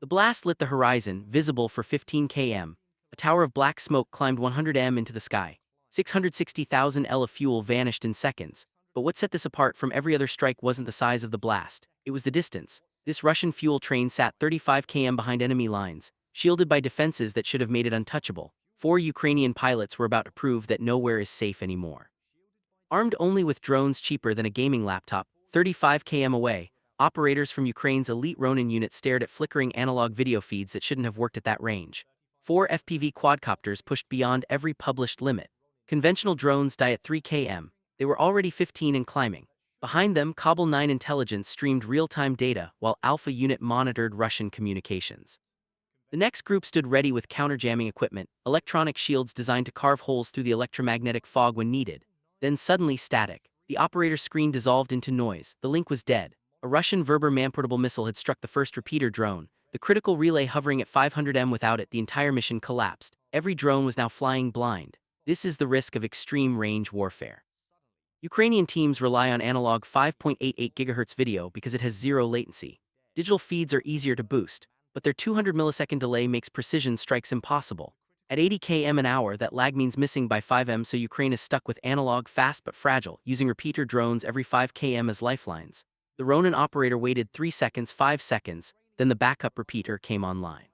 The blast lit the horizon, visible for 15 km. A tower of black smoke climbed 100 m into the sky. 660,000 L of fuel vanished in seconds. But what set this apart from every other strike wasn't the size of the blast, it was the distance. This Russian fuel train sat 35 km behind enemy lines, shielded by defenses that should have made it untouchable. 4 Ukrainian pilots were about to prove that nowhere is safe anymore. Armed only with drones cheaper than a gaming laptop, 35 km away, operators from Ukraine's elite Ronin unit stared at flickering analog video feeds that shouldn't have worked at that range. 4 FPV quadcopters pushed beyond every published limit. Conventional drones die at 3 km. They were already 15 and climbing. Behind them, Kabul 9 intelligence streamed real-time data while Alpha unit monitored Russian communications. The next group stood ready with counter-jamming equipment, electronic shields designed to carve holes through the electromagnetic fog when needed. Then suddenly static. The operator's screen dissolved into noise. The link was dead. A Russian Verber man-portable missile had struck the first repeater drone. The critical relay hovering at 500 m. Without it, the entire mission collapsed. Every drone was now flying blind. This is the risk of extreme range warfare. Ukrainian teams rely on analog 5.88 GHz video because it has zero latency. Digital feeds are easier to boost, but their 200 millisecond delay makes precision strikes impossible. At 80 km an hour, that lag means missing by 5 m, so Ukraine is stuck with analog, fast but fragile, using repeater drones every 5 km as lifelines. The Ronin operator waited 3 seconds, 5 seconds, then the backup repeater came online.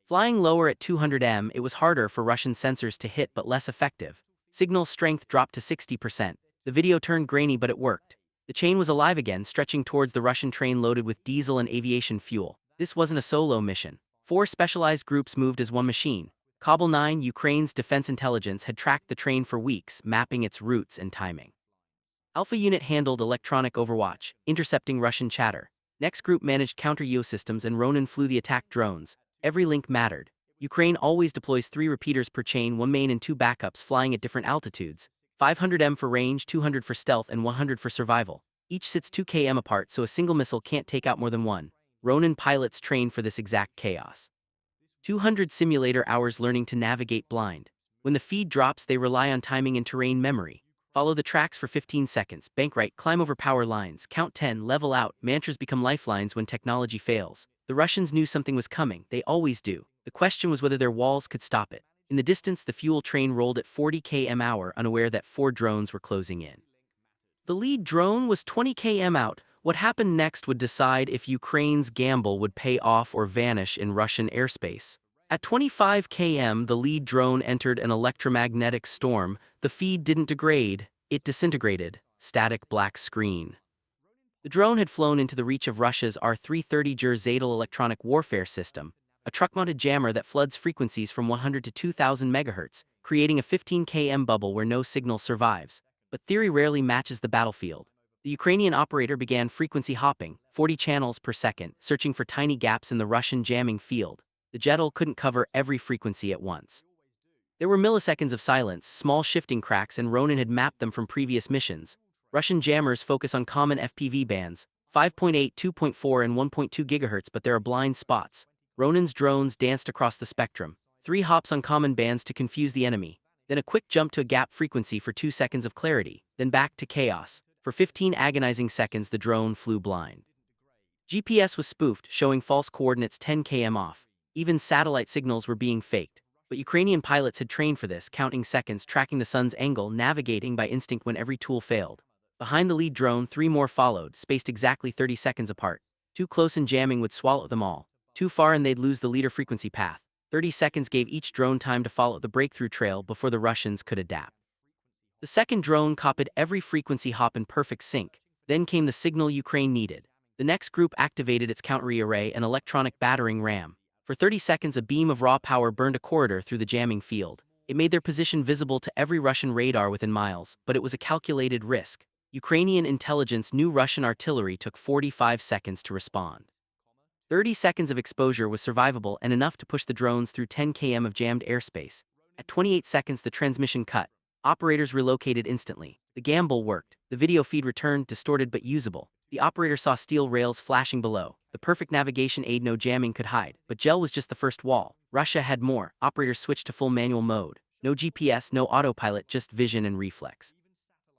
Flying lower at 200 m, it was harder for Russian sensors to hit but less effective. Signal strength dropped to 60%. The video turned grainy, but it worked. The chain was alive again, stretching towards the Russian train loaded with diesel and aviation fuel. This wasn't a solo mission. 4 specialized groups moved as one machine. Kabul 9, Ukraine's defense intelligence, had tracked the train for weeks, mapping its routes and timing. Alpha unit handled electronic overwatch, intercepting Russian chatter. Next group managed counter-UAS systems, and Ronin flew the attack drones. Every link mattered. Ukraine always deploys 3 repeaters per chain, 1 main and 2 backups flying at different altitudes. 500 m for range, 200 for stealth, and 100 for survival. Each sits 2 km apart, so a single missile can't take out more than one. Ronin pilots train for this exact chaos. 200 simulator hours learning to navigate blind. When the feed drops, they rely on timing and terrain memory. Follow the tracks for 15 seconds, bank right, climb over power lines, count 10, level out. Mantras become lifelines when technology fails. The Russians knew something was coming, they always do. The question was whether their walls could stop it. In the distance, the fuel train rolled at 40 km/h, unaware that 4 drones were closing in. The lead drone was 20 km out. What happened next would decide if Ukraine's gamble would pay off or vanish in Russian airspace. At 25 km, the lead drone entered an electromagnetic storm. The feed didn't degrade, it disintegrated. Static black screen. The drone had flown into the reach of Russia's R-330 Zetal electronic warfare system, a truck-mounted jammer that floods frequencies from 100 to 2000 MHz, creating a 15 km bubble where no signal survives. But theory rarely matches the battlefield. The Ukrainian operator began frequency hopping, 40 channels per second, searching for tiny gaps in the Russian jamming field. The Zetal couldn't cover every frequency at once. There were milliseconds of silence, small shifting cracks, and Ronin had mapped them from previous missions. Russian jammers focus on common FPV bands, 5.8, 2.4, and 1.2 GHz, but there are blind spots. Ronin's drones danced across the spectrum. 3 hops on common bands to confuse the enemy, then a quick jump to a gap frequency for 2 seconds of clarity, then back to chaos. For 15 agonizing seconds, the drone flew blind. GPS was spoofed, showing false coordinates 10 km off. Even satellite signals were being faked. But Ukrainian pilots had trained for this, counting seconds, tracking the sun's angle, navigating by instinct when every tool failed. Behind the lead drone, 3 more followed, spaced exactly 30 seconds apart. Too close and jamming would swallow them all. Too far and they'd lose the leader frequency path. 30 seconds gave each drone time to follow the breakthrough trail before the Russians could adapt. The second drone copied every frequency hop in perfect sync. Then came the signal Ukraine needed. The next group activated its counter-array, an electronic battering ram. For 30 seconds, a beam of raw power burned a corridor through the jamming field. It made their position visible to every Russian radar within miles, but it was a calculated risk. Ukrainian intelligence knew Russian artillery took 45 seconds to respond. 30 seconds of exposure was survivable and enough to push the drones through 10 km of jammed airspace. At 28 seconds, the transmission cut. Operators relocated instantly. The gamble worked. The video feed returned, distorted but usable. The operator saw steel rails flashing below. The perfect navigation aid no jamming could hide. But gel was just the first wall. Russia had more. Operators switched to full manual mode. No GPS, no autopilot, just vision and reflex.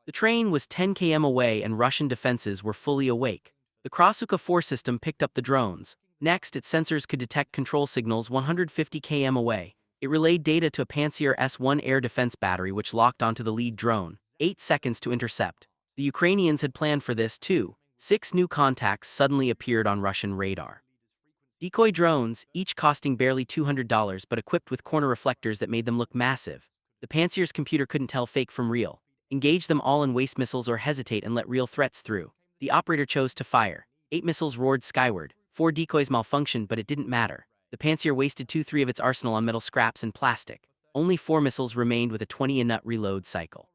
The train was 10 km away and Russian defenses were fully awake. The Krasuka 4 system picked up the drones. Next, its sensors could detect control signals 150 km away. It relayed data to a Pantsir S-1 air defense battery which locked onto the lead drone, 8 seconds to intercept. The Ukrainians had planned for this too. 6 new contacts suddenly appeared on Russian radar. Decoy drones, each costing barely $200 but equipped with corner reflectors that made them look massive. The Pantsir's computer couldn't tell fake from real. Engage them all and waste missiles or hesitate and let real threats through. The operator chose to fire. 8 missiles roared skyward. 4 decoys malfunctioned, but it didn't matter. The Pantsir wasted 2/3 of its arsenal on metal scraps and plastic. Only 4 missiles remained with a 20-nut reload cycle.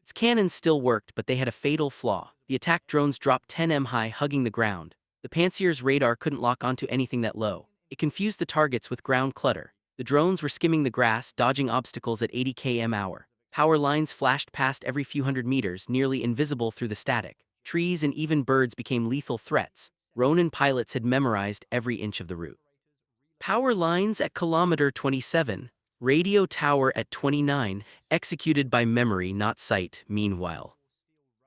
Its cannons still worked, but they had a fatal flaw. The attack drones dropped 10 m high, hugging the ground. The Pantsir's radar couldn't lock onto anything that low. It confused the targets with ground clutter. The drones were skimming the grass, dodging obstacles at 80 km/h. Power lines flashed past every few hundred meters, nearly invisible through the static. Trees and even birds became lethal threats. Ronin pilots had memorized every inch of the route. Power lines at kilometer 27. Radio tower at 29, executed by memory, not sight. Meanwhile,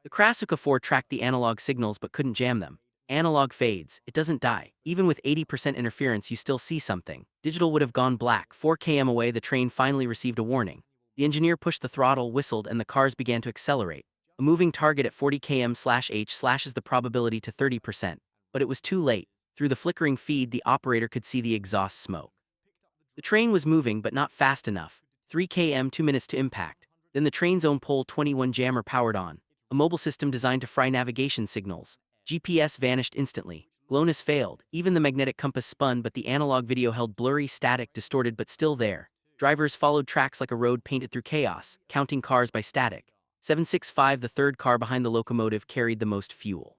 the Krasuka 4 tracked the analog signals but couldn't jam them. Analog fades, it doesn't die. Even with 80% interference, you still see something. Digital would have gone black. 4 km away, the train finally received a warning. The engineer pushed the throttle, whistled, and the cars began to accelerate. A moving target at 40 km/h slashes the probability to 30%. But it was too late. Through the flickering feed, the operator could see the exhaust smoke. The train was moving, but not fast enough. 3 km, 2 minutes to impact. Then the train's own Pole 21 jammer powered on. A mobile system designed to fry navigation signals. GPS vanished instantly. GLONASS failed. Even the magnetic compass spun, but the analog video held blurry, static, distorted, but still there. Drivers followed tracks like a road painted through chaos, counting cars by static. 765, the third car behind the locomotive, carried the most fuel.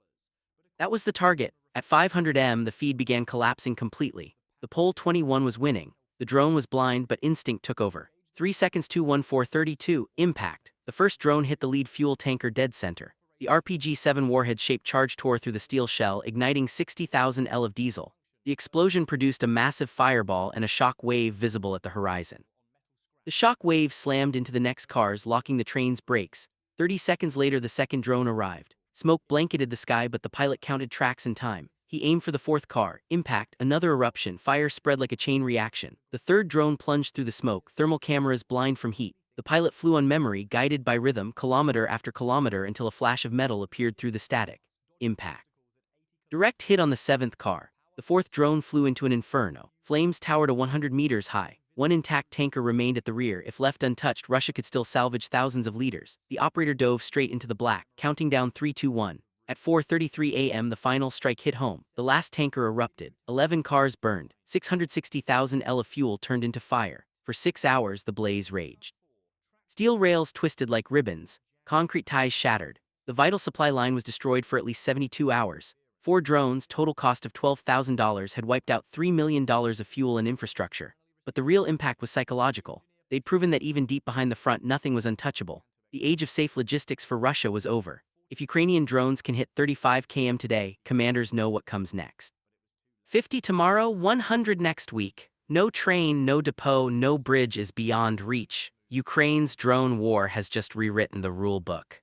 That was the target. At 500 m, the feed began collapsing completely. The Pole 21 was winning. The drone was blind, but instinct took over. 3 seconds, 2:14:32, impact. The first drone hit the lead fuel tanker dead center. The RPG-7 warhead-shaped charge tore through the steel shell, igniting 60,000 L of diesel. The explosion produced a massive fireball and a shock wave visible at the horizon. The shock wave slammed into the next cars, locking the train's brakes. 30 seconds later, the second drone arrived. Smoke blanketed the sky, but the pilot counted tracks in time. He aimed for the fourth car. Impact, another eruption. Fire spread like a chain reaction. The third drone plunged through the smoke, thermal cameras blind from heat. The pilot flew on memory, guided by rhythm, kilometer after kilometer, until a flash of metal appeared through the static. Impact. Direct hit on the seventh car. The fourth drone flew into an inferno. Flames towered 100 meters high. One intact tanker remained at the rear. If left untouched, Russia could still salvage thousands of liters. The operator dove straight into the black, counting down 3, 2, 1. At 4:33 a.m., the final strike hit home. The last tanker erupted. 11 cars burned. 660,000 L of fuel turned into fire. For 6 hours, the blaze raged. Steel rails twisted like ribbons. Concrete ties shattered. The vital supply line was destroyed for at least 72 hours. 4 drones, total cost of $12,000, had wiped out $3 million of fuel and infrastructure. But the real impact was psychological. They'd proven that even deep behind the front, nothing was untouchable. The age of safe logistics for Russia was over. If Ukrainian drones can hit 35 km today, commanders know what comes next. 50 tomorrow, 100 next week. No train, no depot, no bridge is beyond reach. Ukraine's drone war has just rewritten the rule book.